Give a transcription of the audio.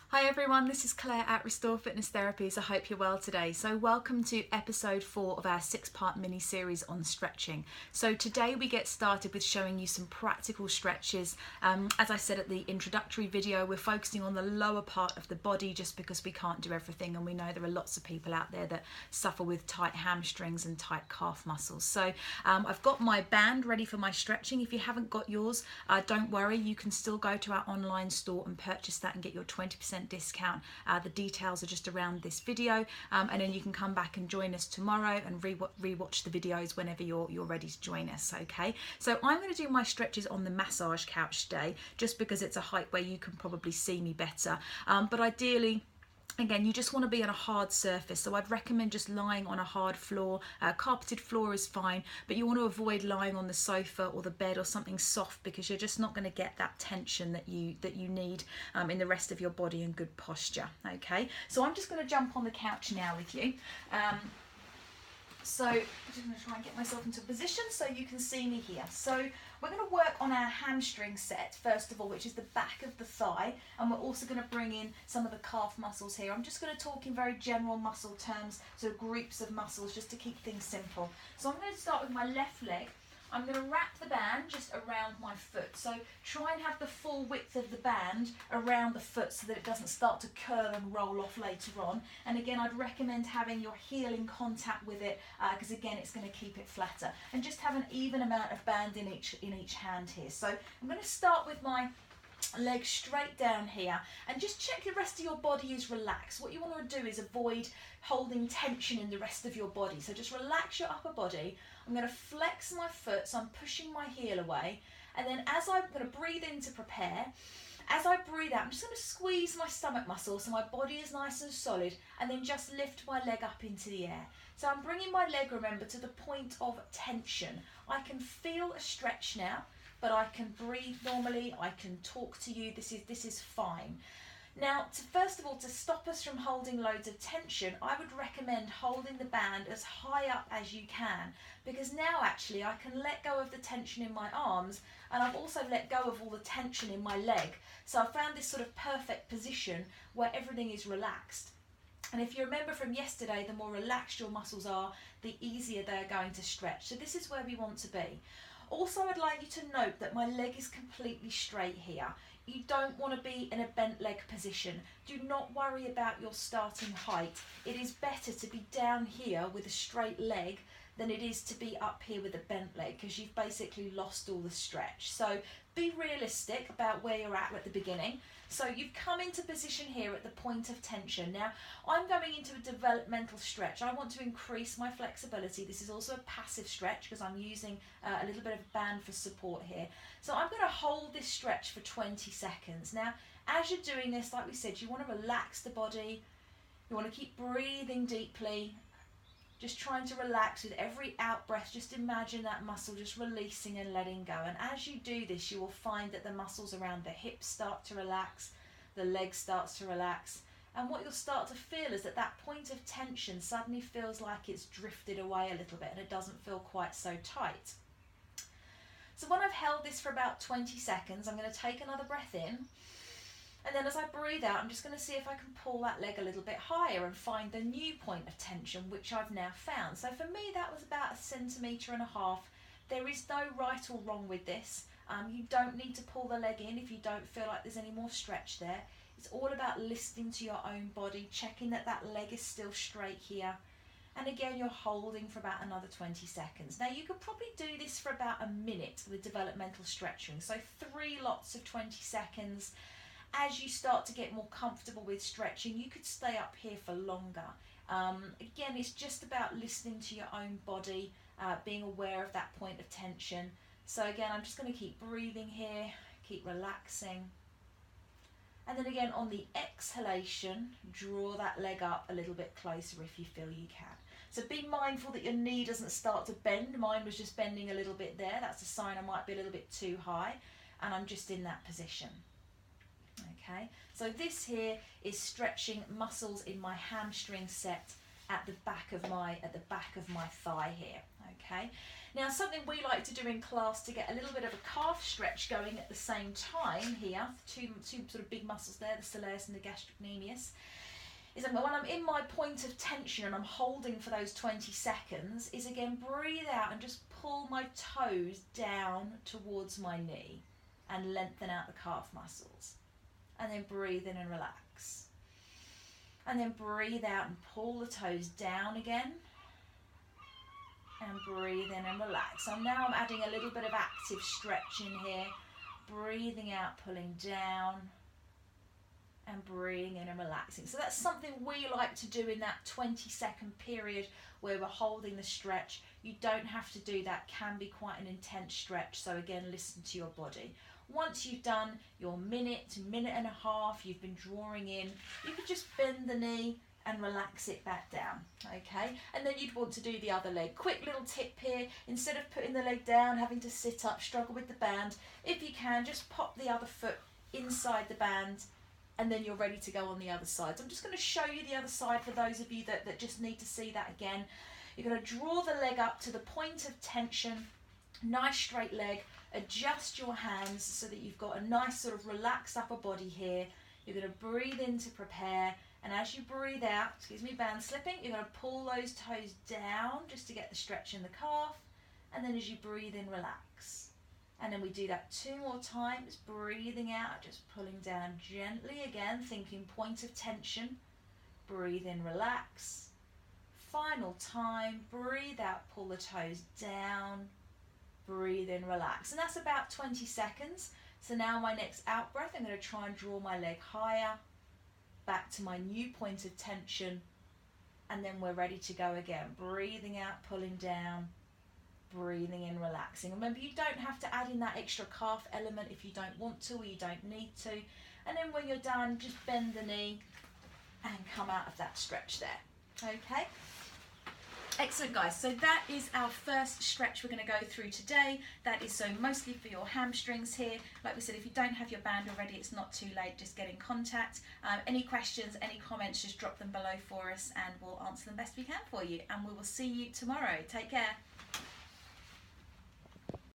Hi everyone, this is Claire at Restore Fitness Therapies. I hope you're well today. So welcome to episode 4 of our 6-part mini series on stretching. So today we get started with showing you some practical stretches. As I said at the introductory video, we're focusing on the lower part of the body just because we can't do everything, and we know there are lots of people out there that suffer with tight hamstrings and tight calf muscles. So I've got my band ready for my stretching. If you haven't got yours, don't worry, you can still go to our online store and purchase that and get your 20% discount. The details are just around this video, and then you can come back and join us tomorrow and rewatch the videos whenever you're ready to join us. Okay, so I'm going to do my stretches on the massage couch today just because it's a height where you can probably see me better, but ideally, again, you just want to be on a hard surface, so I'd recommend just lying on a hard floor. Carpeted floor is fine, but you want to avoid lying on the sofa or the bed or something soft because you're just not going to get that tension that you need in the rest of your body and good posture. Okay, so I'm just going to jump on the couch now with you. So I'm just going to try and get myself into a position so you can see me here. So we're going to work on our hamstring set first of all, which is the back of the thigh, and we're also going to bring in some of the calf muscles here. I'm just going to talk in very general muscle terms, so groups of muscles, just to keep things simple. So I'm going to start with my left leg. I'm going to wrap the band just around my foot. So try and have the full width of the band around the foot so that it doesn't start to curl and roll off later on. And again, I'd recommend having your heel in contact with it because again, it's going to keep it flatter. And just have an even amount of band in each hand here. So I'm going to start with my leg straight down here and just check the rest of your body is relaxed. What you want to do is avoid holding tension in the rest of your body. So just relax your upper body. I'm going to flex my foot, so I'm pushing my heel away, and then as I'm going to breathe in to prepare, as I breathe out, I'm just going to squeeze my stomach muscle so my body is nice and solid, and then just lift my leg up into the air. So I'm bringing my leg, remember, to the point of tension. I can feel a stretch now, but I can breathe normally, I can talk to you, this is fine. Now, first of all, to stop us from holding loads of tension, I would recommend holding the band as high up as you can, because now actually I can let go of the tension in my arms, and I've also let go of all the tension in my leg. So I found this sort of perfect position where everything is relaxed. And if you remember from yesterday, the more relaxed your muscles are, the easier they're going to stretch. So this is where we want to be. Also, I'd like you to note that my leg is completely straight here. You don't want to be in a bent leg position. Do not worry about your starting height. It is better to be down here with a straight leg than it is to be up here with a bent leg, because you've basically lost all the stretch. So be realistic about where you're at the beginning. So you've come into position here at the point of tension. Now I'm going into a developmental stretch. I want to increase my flexibility. This is also a passive stretch because I'm using a little bit of band for support here. So I'm going to hold this stretch for 20 seconds. Now, as you're doing this, like we said, you want to relax the body. You want to keep breathing deeply. Just trying to relax with every out breath. Just imagine that muscle just releasing and letting go. And as you do this, you will find that the muscles around the hips start to relax, the leg starts to relax. And what you'll start to feel is that point of tension suddenly feels like it's drifted away a little bit and it doesn't feel quite so tight. So when I've held this for about 20 seconds, I'm going to take another breath in. And then as I breathe out, I'm just going to see if I can pull that leg a little bit higher and find the new point of tension, which I've now found. So for me, that was about 1.5 centimetres. There is no right or wrong with this. You don't need to pull the leg in if you don't feel like there's any more stretch there. It's all about listening to your own body, checking that leg is still straight here. And again, you're holding for about another 20 seconds. Now, you could probably do this for about a minute with developmental stretching. So 3 lots of 20 seconds. As you start to get more comfortable with stretching, you could stay up here for longer. Again, it's just about listening to your own body, being aware of that point of tension. So again, I'm just going to keep breathing here, keep relaxing. And then again, on the exhalation, draw that leg up a little bit closer if you feel you can. So be mindful that your knee doesn't start to bend. Mine was just bending a little bit there. That's a sign I might be a little bit too high, and I'm just in that position. Okay, so this here is stretching muscles in my hamstring set at the back of my thigh here. Okay, now something we like to do in class to get a little bit of a calf stretch going at the same time here, two sort of big muscles there, the soleus and the gastrocnemius, is when I'm in my point of tension and I'm holding for those 20 seconds, is again breathe out and just pull my toes down towards my knee and lengthen out the calf muscles. And then breathe in and relax. And then breathe out and pull the toes down again. And breathe in and relax. So now I'm adding a little bit of active stretch in here. Breathing out, pulling down. And breathing in and relaxing. So that's something we like to do in that 20-second period where we're holding the stretch. You don't have to do that. Can be quite an intense stretch. So again, listen to your body. Once you've done your minute and a half, you've been drawing in, you could just bend the knee and relax it back down, okay? And then you'd want to do the other leg. Quick little tip here, instead of putting the leg down, having to sit up, struggle with the band, if you can, just pop the other foot inside the band and then you're ready to go on the other side. So I'm just going to show you the other side for those of you that just need to see that again. You're going to draw the leg up to the point of tension, nice straight leg, adjust your hands so that you've got a nice sort of relaxed upper body here. You're going to breathe in to prepare, and as you breathe out, excuse me, band slipping, you're going to pull those toes down just to get the stretch in the calf, and then as you breathe in, relax. And then we do that 2 more times, breathing out, just pulling down gently again, thinking point of tension, breathe in, relax. Final time, breathe out, pull the toes down, breathe in, relax. And that's about 20 seconds. So now my next out breath, I'm going to try and draw my leg higher, back to my new point of tension, and then we're ready to go again. Breathing out, pulling down, breathing in, relaxing. Remember, you don't have to add in that extra calf element if you don't want to or you don't need to. And then when you're done, just bend the knee and come out of that stretch there. Okay? Excellent, guys. So that is our first stretch we're going to go through today. That is so mostly for your hamstrings here. Like we said, if you don't have your band already, it's not too late. Just get in contact. Any questions, any comments, just drop them below for us and we'll answer them best we can for you. And we will see you tomorrow. Take care.